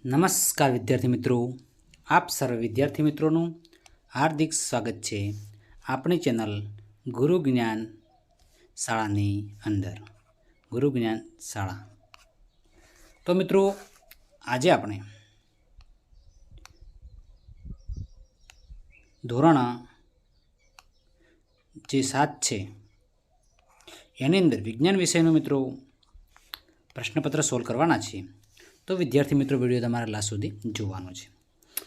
નમસ્કાર વિદ્યાર્થી મિત્રો, આપ સર્વ વિદ્યાર્થી મિત્રોનું હાર્દિક સ્વાગત છે આપણી ચેનલ ગુરુ જ્ઞાન શાળાની અંદર. ગુરુ જ્ઞાન શાળા. તો મિત્રો, આજે આપણે ધોરણ જે 7 છે એની અંદર વિજ્ઞાન વિષયનું મિત્રો પ્રશ્નપત્ર સોલ્વ કરવાના છીએ. તો વિદ્યાર્થી મિત્રો, વિડીયો તમારા લાસ્ટ સુધી જોવાનો છે.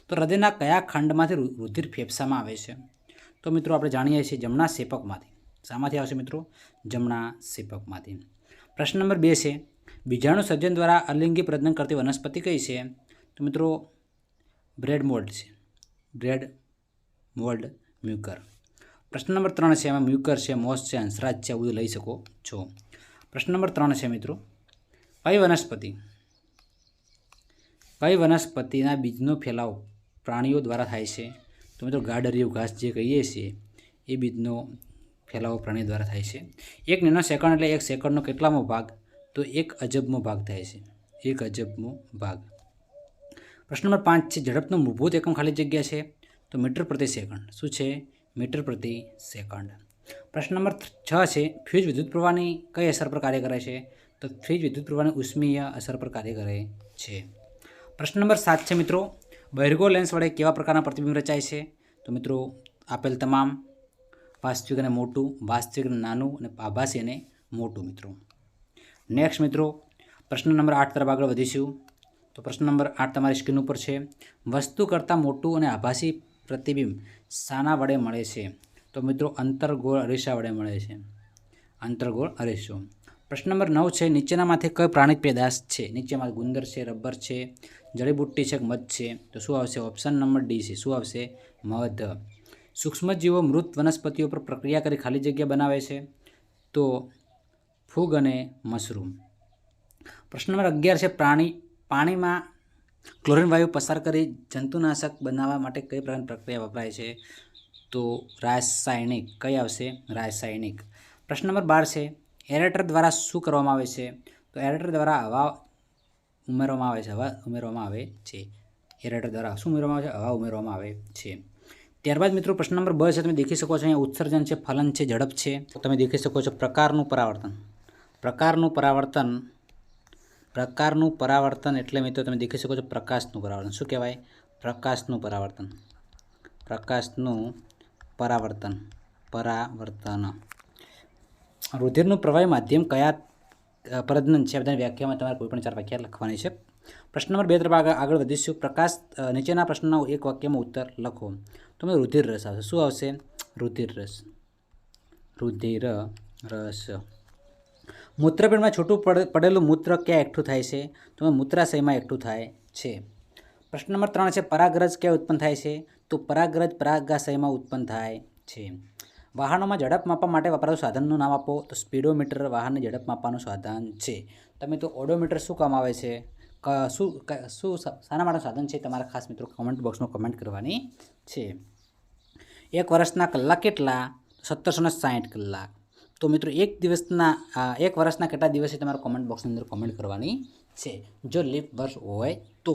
તો હૃદયના કયા ખંડમાંથી રુધિર ફેફસામાં આવે છે? તો મિત્રો આપણે જાણીએ છીએ જમણા સેપકમાંથી. શામાંથી આવશે મિત્રો? જમણા સેપકમાંથી. પ્રશ્ન નંબર 2 છે, બીજાણુ સર્જન દ્વારા અલિંગી પ્રજનન કરતી વનસ્પતિ કઈ છે? તો મિત્રો બ્રેડ મોલ્ડ છે. Bread mould Mucor. પ્રશ્ન નંબર 3 છે, એમાં મ્યુકર છે, મોસ છે, હંસરાજ છે, એવું લઈ શકો છો. પ્રશ્ન નંબર 3 છે મિત્રો, કઈ વનસ્પતિના બીજનો ફેલાવો પ્રાણીઓ દ્વારા થાય છે? તો મિત્રો ગાડરિયું ઘાસ જે કહીએ છીએ એ બીજનો ફેલાવો પ્રાણીઓ દ્વારા થાય છે. 1 નેનો સેકન્ડ એટલે 1 સેકન્ડનો કેટલામો ભાગ? તો 1 અજબમો ભાગ થાય છે. 1 અજબમો ભાગ. પ્રશ્ન નંબર 5 છે, ઝડપનો મૂળભૂત એકમ ખાલી જગ્યા છે? તો મીટર પ્રતિ સેકન્ડ. શું છે? મીટર પ્રતિ સેકન્ડ. પ્રશ્ન નંબર 6 છે, ફ્યુઝ વિદ્યુત પ્રવાહની કઈ અસર પર કાર્ય કરે છે? તો ફ્યુઝ વિદ્યુત પ્રવાહની ઉષ્મીય અસર પર કાર્ય કરે છે. પ્રશ્ન નંબર 7 છે મિત્રો, બહિર્ગોળ લેન્સ વડે કેવા પ્રકારના પ્રતિબિંબ રચાય છે? તો મિત્રો આપેલ તમામ, વાસ્તવિક અને મોટું, વાસ્તવિક અને નાનું, અને આભાસી અને મોટું મિત્રો. નેક્સ્ટ મિત્રો, પ્રશ્ન નંબર 8 તરફ આગળ વધીશું. તો પ્રશ્ન નંબર 8 તમારી સ્ક્રીન ઉપર છે, વસ્તુ કરતાં મોટું અને આભાસી પ્રતિબિંબ શાના વડે મળે છે? તો મિત્રો અંતર્ગોળ અરીસા વડે મળે છે. અંતર્ગોળ અરીસો. પ્રશ્ન નંબર 9 છે, નીચેનામાંથી કઈ પ્રાણિક પેદાશ છે? નીચેમાં ગુંદર છે, રબર છે, જડીબુટ્ટી છે, મધ છે? તો શું આવશે? ઓપ્શન નંબર ડી છે. શું આવશે? મધ. સૂક્ષ્મજીવો મૃત વનસ્પતિઓ પર પ્રક્રિયા કરી ખાલી જગ્યા બનાવે છે? તો ફૂગ અને મશરૂમ. પ્રશ્ન નંબર 11 છે, પાણીમાં ક્લોરીન વાયુ પસાર કરી જંતુનાશક બનાવવા માટે કઈ પ્રકારની પ્રક્રિયા વપરાય છે? તો રાસાયણિક. કઈ આવશે? રાસાયણિક. પ્રશ્ન નંબર 12 છે, એરેટર દ્વારા શું કરવામાં આવે છે? તો એરેટર દ્વારા હવા ઉમેરવામાં આવે છે. એરેટર દ્વારા શું ઉમેરવામાં આવે છે? હવા ઉમેરવામાં આવે છે. ત્યારબાદ મિત્રો પ્રશ્ન નંબર 2 છે, તમે દેખી શકો છો અહીંયા ઉત્સર્જન છે, ફલન છે, ઝડપ છે. તમે દેખી શકો છો પ્રકારનું પરાવર્તન એટલે મિત્રો તમે દેખી શકો છો પ્રકાશનું પરાવર્તન. શું કહેવાય? પ્રકાશનું પરાવર્તન. રુધિરનું પ્રવાહી માધ્યમ કયા પ્રજનન છે? બધાની વ્યાખ્યામાં તમારે કોઈ પણ 4 વ્યાખ્યા લખવાની છે. પ્રશ્ન નંબર 2 તરફ આગળ વધીશું. નીચેના પ્રશ્નનો એક વાક્યમાં ઉત્તર લખો. તો રુધિર રસ આવશે. શું આવશે? રુધિર રસ. મૂત્રપિંડમાં છૂટું પડેલું મૂત્ર ક્યાં એકઠું થાય છે? તો મૂત્રાશયમાં એકઠું થાય છે. પ્રશ્ન નંબર 3 છે, પરાગરજ ક્યાં ઉત્પન્ન થાય છે? તો પરાગરજ પરાગાશયમાં ઉત્પન્ન થાય છે. વાહનોમાં ઝડપ માપવા માટે વપરાતું સાધનનું નામ આપો. તો સ્પીડોમીટર વાહનની ઝડપ માપવાનું સાધન છે. તમે તો ઓડોમીટર શું કામ આવે છે? શાના માટેનું સાધન છે? તમારા ખાસ મિત્રો કમેન્ટ બોક્સમાં કમેન્ટ કરવાની છે. 1 વર્ષના કલાક કેટલા? 1760 કલાક. તો મિત્રો 1 વર્ષના કેટલા દિવસે તમારે કમેન્ટ બોક્સની અંદર કમેન્ટ કરવાની છે, જો લીપ વર્ષ હોય તો.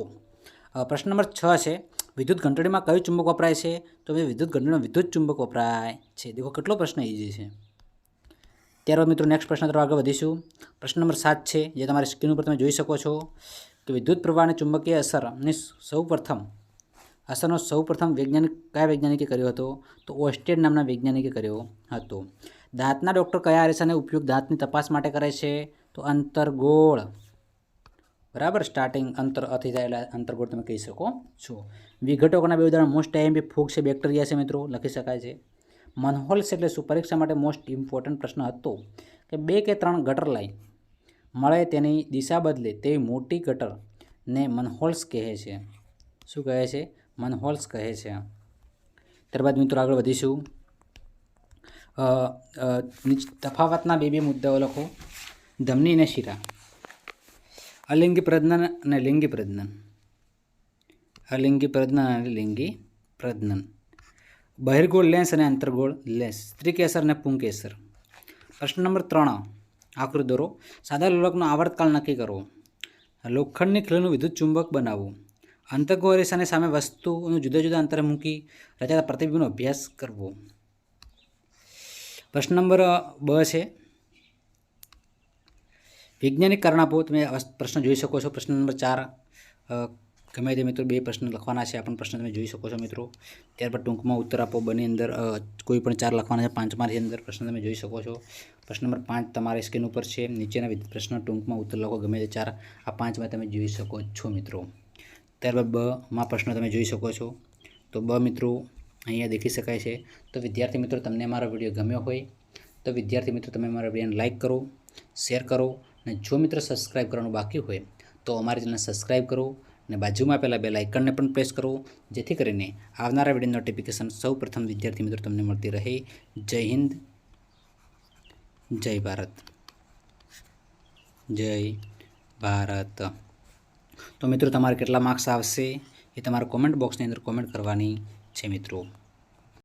પ્રશ્ન નંબર 6 છે, વિદ્યુત ઘંટડીમાં કયું ચુંબક વપરાય છે? તો વિદ્યુત ઘંટડીમાં વિદ્યુત ચુંબક વપરાય છે. દેખો કેટલો પ્રશ્ન ઇઝી છે. ત્યારબાદ મિત્રો નેક્સ્ટ પ્રશ્ન તરફ આગળ વધીશું. પ્રશ્ન નંબર 7 છે, જે તમારી સ્ક્રીન ઉપર તમે જોઈ શકો છો કે વિદ્યુત પ્રવાહ અને ચુંબકીય અસરનો સૌપ્રથમ કયા વૈજ્ઞાનિકે કર્યો હતો? તો ઓસ્ટેડ નામના વૈજ્ઞાનિકે કર્યો હતો. દાંતના ડૉક્ટર કયા અરીસાનો ઉપયોગ દાંતની તપાસ માટે કરે છે? તો અંતર્ગોળ. બરાબર, સ્ટાર્ટિંગ અંતરથી જાય એટલે અંતર્ગોળ તમે કહી શકો છો. વિઘટકોના 2 ઉદાહરણ, મોસ્ટ આઈએમપી ફૂગ છે, બેક્ટેરિયા છે મિત્રો, લખી શકાય છે. મનહોલ્સ એટલે શું? પરીક્ષા માટે મોસ્ટ ઇમ્પોર્ટન્ટ પ્રશ્ન હતો કે 2 કે 3 ગટર લાઈન મળે તેની દિશા બદલે તેવી મોટી ગટરને મનહોલ્સ કહે છે. શું કહે છે? મનહોલ્સ કહે છે. ત્યારબાદ મિત્રો આગળ વધીશું. તફાવતના 2 મુદ્દાઓ લખો. ધમની અને શિરા. અલિંગી પ્રજનન અને લિંગી પ્રજનન. બહિર્ગોળ લેન્સ અને અંતર્ગોળ લેન્સ. સ્ત્રીકેસર અને પુંકેસર. પ્રશ્ન નંબર 3 આકૃતિ દોરો. સાદા લોલકનો આવર્તકાળ નક્કી કરો. લોખંડની ખીલીનું વિદ્યુત ચુંબક બનાવવું. અંતઃગો રેસાની સામે વસ્તુનું જુદા જુદા અંતરે મૂકી રચાતા પ્રતિબિંબનો અભ્યાસ કરવો. પ્રશ્ન નંબર 2 છે. વૈજ્ઞાનિક કારણ આપો. તમે પ્રશ્ન જોઈ શકો છો. પ્રશ્ન નંબર 4 ગમે તે મિત્રો 2 પ્રશ્ન લખવાના છે. આ પણ પ્રશ્ન તમે જોઈ શકો છો મિત્રો. ત્યારબાદ ટૂંકમાં ઉત્તર આપો. બંને અંદર કોઈ પણ 4 લખવાના છે. 5માની અંદર પ્રશ્ન તમે જોઈ શકો છો. પ્રશ્ન નંબર 5 તમારી સ્ક્રીન ઉપર છે. નીચેના પ્રશ્ન ટૂંકમાં ઉત્તર લખો. ગમે તે 4 આ 5માં તમે જોઈ શકો છો મિત્રો. ત્યારબાદ બમાં પ્રશ્ન તમે જોઈ શકો છો. તો બ મિત્રો અહીંયા દેખી શકાય છે. તો વિદ્યાર્થી મિત્રો તમને મારો વિડીયો ગમ્યો હોય તો વિદ્યાર્થી મિત્રો તમે મારા વિડીયોને લાઇક કરો, શેર કરો અને જો મિત્રો સબસ્ક્રાઈબ કરવાનું બાકી હોય તો અમારી ચેનલને સબસ્ક્રાઈબ કરો અને બાજુમાં આપેલા બેલ આઇકનને પણ પ્રેસ કરો, જેથી કરીને આવનારા વિડીયો નોટિફિકેશન સૌ પ્રથમ વિદ્યાર્થી મિત્રો તમને મળતી રહે. જય હિન્દ, જય ભારત, જય ભારત. તો મિત્રો તમારે કેટલા માર્ક્સ આવશે એ તમારા કોમેન્ટ બોક્સની અંદર કોમેન્ટ કરવાની છે મિત્રો.